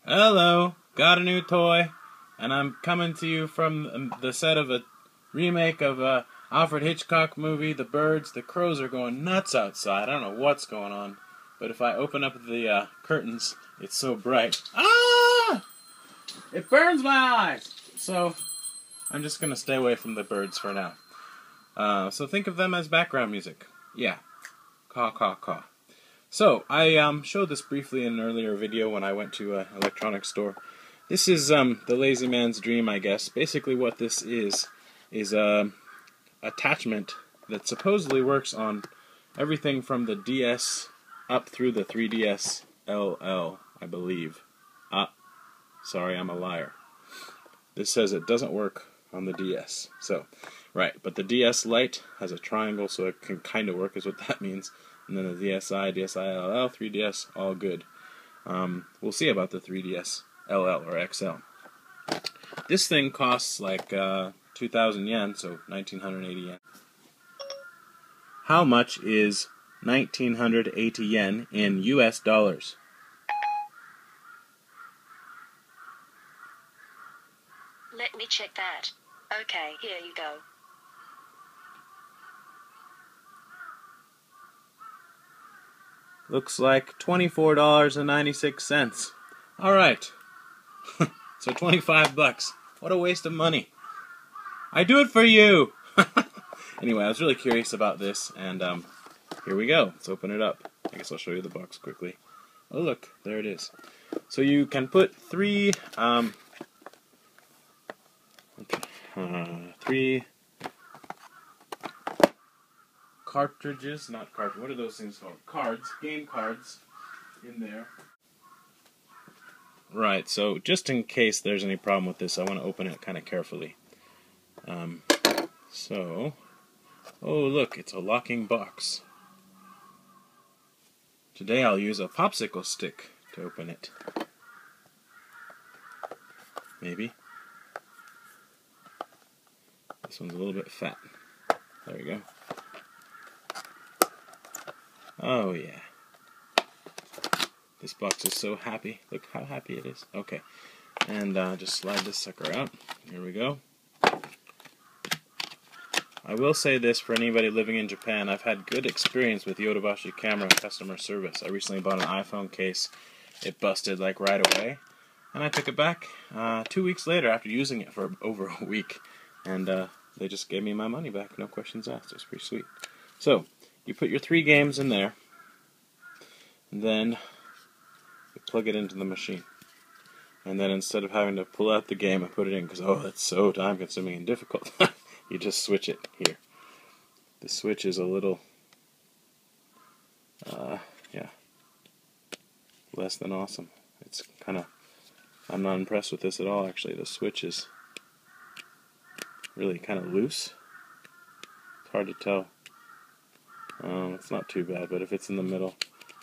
Hello, got a new toy, and I'm coming to you from the set of a remake of a Alfred Hitchcock movie, The Birds. The crows are going nuts outside. I don't know what's going on, but if I open up the curtains, it's so bright. Ah! It burns my eyes! So, I'm just going to stay away from the birds for now. So think of them as background music. Yeah. Caw, caw, caw. So, I showed this briefly in an earlier video when I went to an electronics store. This is the lazy man's dream, I guess. Basically what this is a attachment that supposedly works on everything from the DS up through the 3DS LL, I believe. Sorry, I'm a liar. This says it doesn't work on the DS. So, right, but the DS Lite has a triangle, so it can kind of work, is what that means. And then the DSi, DSi-LL, 3DS, all good. We'll see about the 3DS LL or XL. This thing costs like 2,000 yen, so 1,980 yen. How much is 1,980 yen in US dollars? Let me check that. Okay, here you go. Looks like $24.96. Alright. So 25 bucks. What a waste of money. I do it for you! Anyway, I was really curious about this, and here we go. Let's open it up. I guess I'll show you the box quickly. Oh look, there it is. So you can put three cartridges, not cartridges, what are those things called? Cards, game cards, in there. Right, so just in case there's any problem with this, I want to open it kind of carefully. Oh look, it's a locking box. Today I'll use a popsicle stick to open it. Maybe. This one's a little bit fat. There we go. Oh yeah. This box is so happy. Look how happy it is. Okay. And just slide this sucker out. Here we go. I will say this for anybody living in Japan. I've had good experience with Yodobashi camera customer service. I recently bought an iPhone case. It busted like right away. And I took it back 2 weeks later after using it for over a week. And they just gave me my money back. No questions asked. It was pretty sweet. So, you put your 3 games in there, and then you plug it into the machine. And then instead of having to pull out the game and put it in, because oh, that's so time-consuming and difficult, you just switch it here. The switch is a little, yeah, less than awesome. It's kind of, I'm not impressed with this at all, actually. The switch is really kind of loose. It's hard to tell. It's not too bad, but if it's in the middle,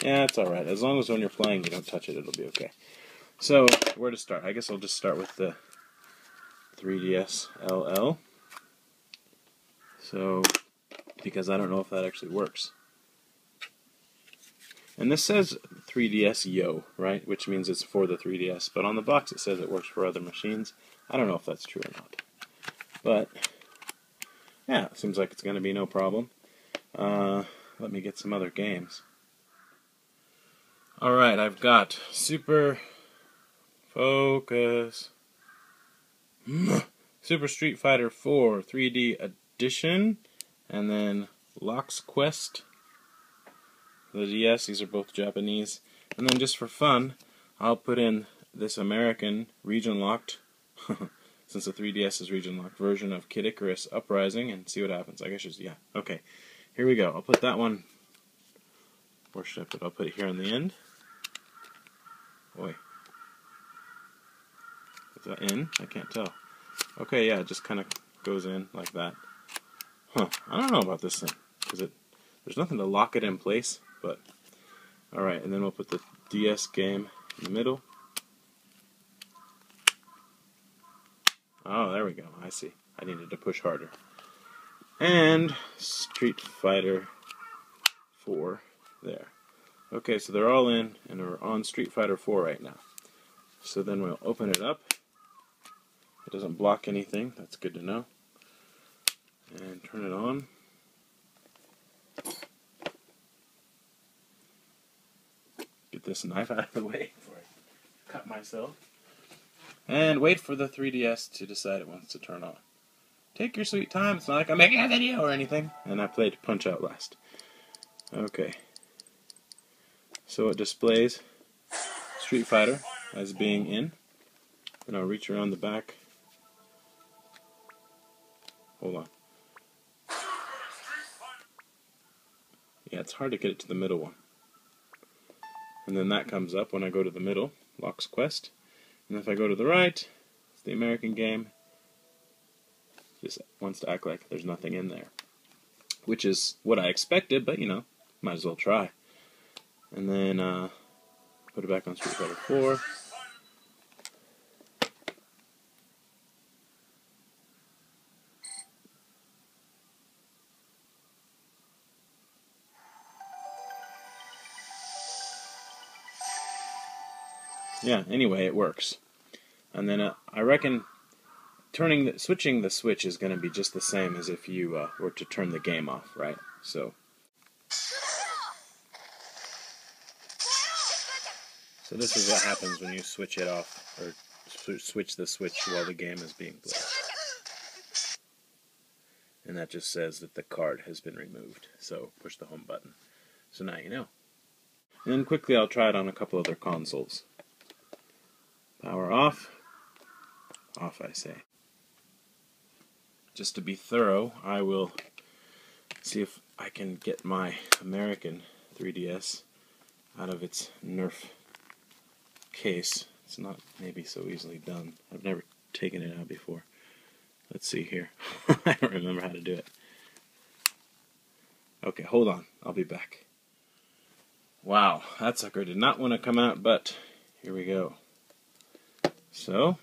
yeah, it's alright. As long as when you're playing you don't touch it, it'll be okay. So, where to start? I guess I'll just start with the 3DS LL. So, because I don't know if that actually works. And this says 3DS Yo, right? Which means it's for the 3DS, but on the box it says it works for other machines. I don't know if that's true or not. But, yeah, it seems like it's going to be no problem. Let me get some other games. Alright, I've got Super Focus. Super Street Fighter 4 3D Edition. And then Lock's Quest. The DS, these are both Japanese. And then just for fun, I'll put in this American region-locked, since the 3DS is region-locked, version of Kid Icarus Uprising and see what happens. I guess just, yeah, okay. Here we go. I'll put that one, where should I put it? I'll put it here on the end. Boy. Is that in? I can't tell. Okay, yeah, it just kind of goes in like that. Huh, I don't know about this thing, because there's nothing to lock it in place, but, alright, and then we'll put the DS game in the middle. Oh, there we go, I see. I needed to push harder. And Street Fighter 4 there. Okay, so they're all in, and we're on Street Fighter 4 right now. So then we'll open it up. It doesn't block anything, that's good to know. And turn it on. Get this knife out of the way before I cut myself. And wait for the 3DS to decide it wants to turn on. Take your sweet time, it's not like I'm making a video or anything. And I played Punch-Out last. Okay. So it displays Street Fighter as being in. And I'll reach around the back. Hold on. Yeah, it's hard to get it to the middle one. And then that comes up when I go to the middle, Locks Quest. And if I go to the right, it's the American game. Just wants to act like there's nothing in there. Which is what I expected, but you know, might as well try. And then put it back on Street Fighter 4. Yeah, anyway, it works. And then I reckon switching the switch is going to be just the same as if you were to turn the game off, right? So this is what happens when you switch it off, or switch the switch while the game is being played. And that just says that the card has been removed. So push the home button. So now you know. And then quickly I'll try it on a couple other consoles. Power off. Off, I say. Just to be thorough, I will see if I can get my American 3DS out of its Nerf case. It's not maybe so easily done. I've never taken it out before. Let's see here. I don't remember how to do it. Okay, hold on. I'll be back. Wow, that sucker did not want to come out, but here we go. So,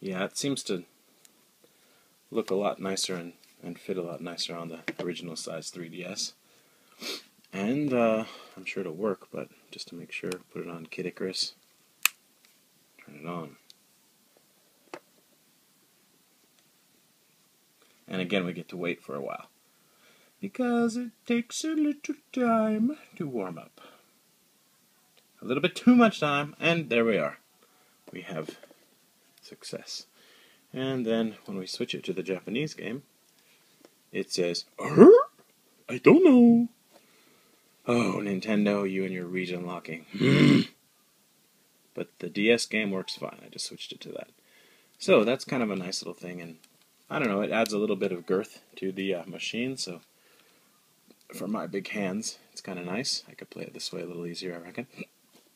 yeah, it seems to look a lot nicer and fit a lot nicer on the original size 3DS. And I'm sure it'll work, but just to make sure, put it on Kid Icarus. Turn it on. And again, we get to wait for a while, because it takes a little time to warm up. A little bit too much time, and there we are. We have success. And then when we switch it to the Japanese game, it says, I don't know. Oh, Nintendo, you and your region locking. But the DS game works fine. I just switched it to that. So that's kind of a nice little thing, and I don't know, it adds a little bit of girth to the machine, so for my big hands, it's kind of nice. I could play it this way a little easier, I reckon.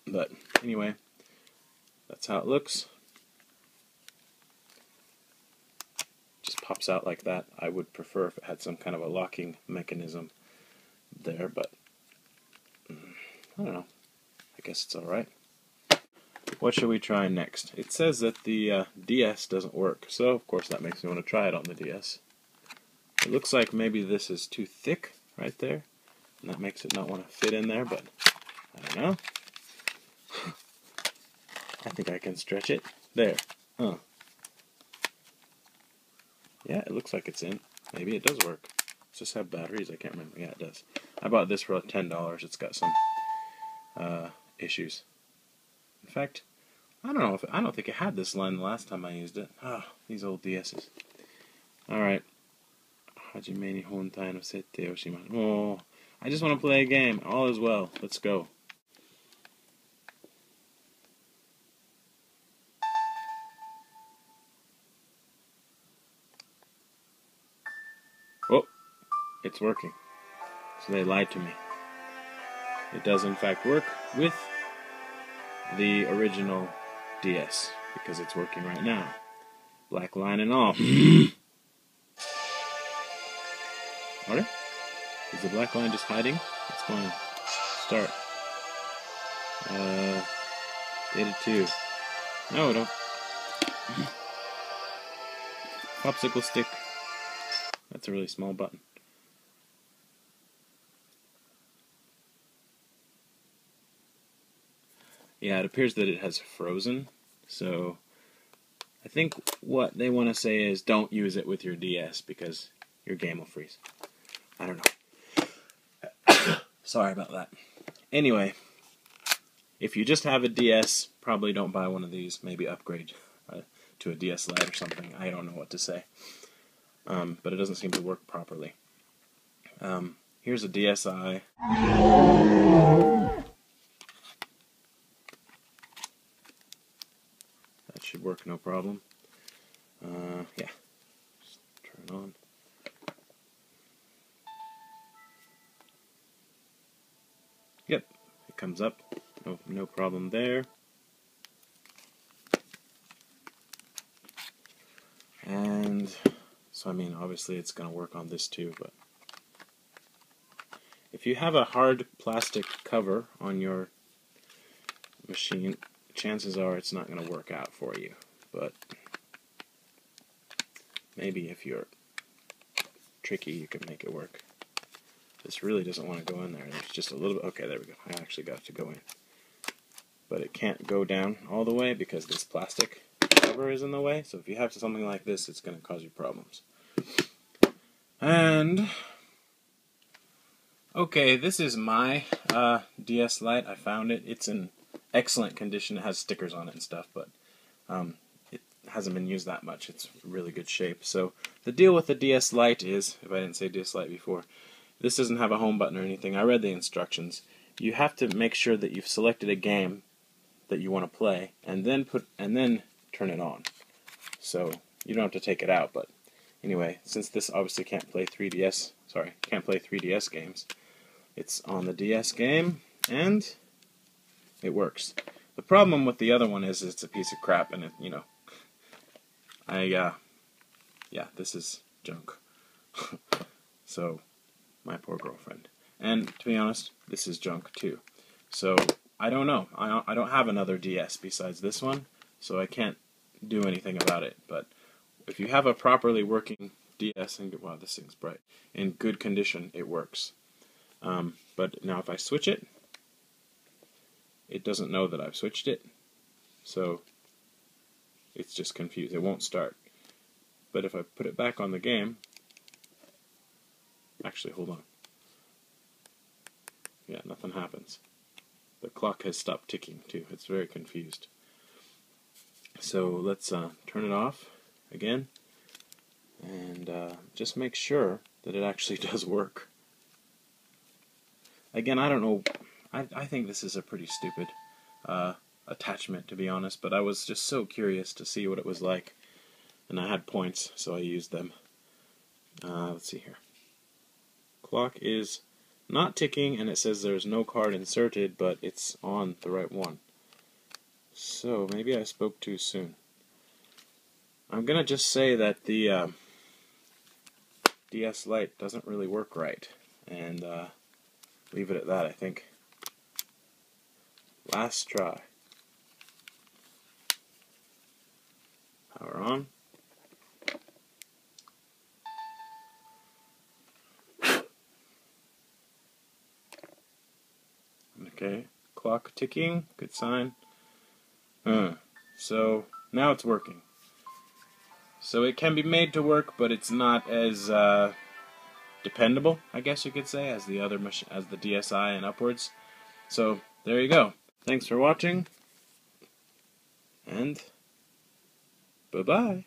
But anyway, that's how it looks. Just pops out like that. I would prefer if it had some kind of a locking mechanism there, but I don't know. I guess it's alright. What should we try next? It says that the DS doesn't work, so of course that makes me want to try it on the DS. It looks like maybe this is too thick right there, and that makes it not want to fit in there, but I don't know. I think I can stretch it. There. Huh. Yeah, it looks like it's in. Maybe it does work. Does this have batteries? I can't remember. Yeah, it does. I bought this for $10. It's got some issues. In fact, I don't think it had this line the last time I used it. Ah, these old DSs. Alright. Hajime ni hontai no sette o shimasu. Oh, I just want to play a game. All is well. Let's go. Oh, it's working. So they lied to me. It does in fact work with the original DS, because it's working right now. Black line and all. Alright? Is the black line just hiding? It's going to start. Data 2. No, don't. Popsicle stick. That's a really small button. Yeah, it appears that it has frozen, so I think what they want to say is don't use it with your DS because your game will freeze. I don't know. Sorry about that. Anyway, if you just have a DS, probably don't buy one of these. Maybe upgrade to a DS Lite or something. I don't know what to say. But it doesn't seem to work properly. Here's a DSi. That should work no problem. Yeah. Just turn on. Yep, it comes up. No problem there. And so, I mean, obviously it's going to work on this too, but if you have a hard plastic cover on your machine, chances are it's not going to work out for you. But maybe if you're tricky, you can make it work. This really doesn't want to go in there. There's just a little bit. Okay, there we go. I actually got it to go in. But it can't go down all the way because this plastic cover is in the way. So if you have something like this, it's going to cause you problems. And okay, this is my DS Lite. I found it. It's in excellent condition. It has stickers on it and stuff, but it hasn't been used that much. It's really good shape. So the deal with the DS Lite is, if I didn't say DS Lite before, this doesn't have a home button or anything. I read the instructions. You have to make sure that you've selected a game that you want to play, and then turn it on. So you don't have to take it out. But anyway, since this obviously can't play 3DS games, it's on the DS game, and it works. The problem with the other one is it's a piece of crap, and yeah, this is junk. So, my poor girlfriend. And to be honest, this is junk too. So, I don't know. I don't have another DS besides this one, so I can't do anything about it. But if you have a properly working DS, and wow, this thing's bright, in good condition, it works. But now if I switch it, it doesn't know that I've switched it, so it's just confused. It won't start. But if I put it back on the game, actually, hold on. Yeah, nothing happens. The clock has stopped ticking too. It's very confused. So let's turn it off again, and just make sure that it actually does work. Again, I don't know. I think this is a pretty stupid attachment, to be honest, but I was just so curious to see what it was like, and I had points, so I used them. Let's see here. Clock is not ticking, and it says there's no card inserted, but it's on the right one. So maybe I spoke too soon. I'm going to just say that the DS Lite doesn't really work right, and leave it at that, I think. Last try. Power on. Okay, clock ticking, good sign. So now it's working. So it can be made to work, but it's not as dependable, I guess you could say, as the other as the DSi and upwards. So there you go. Thanks for watching, and bye-bye.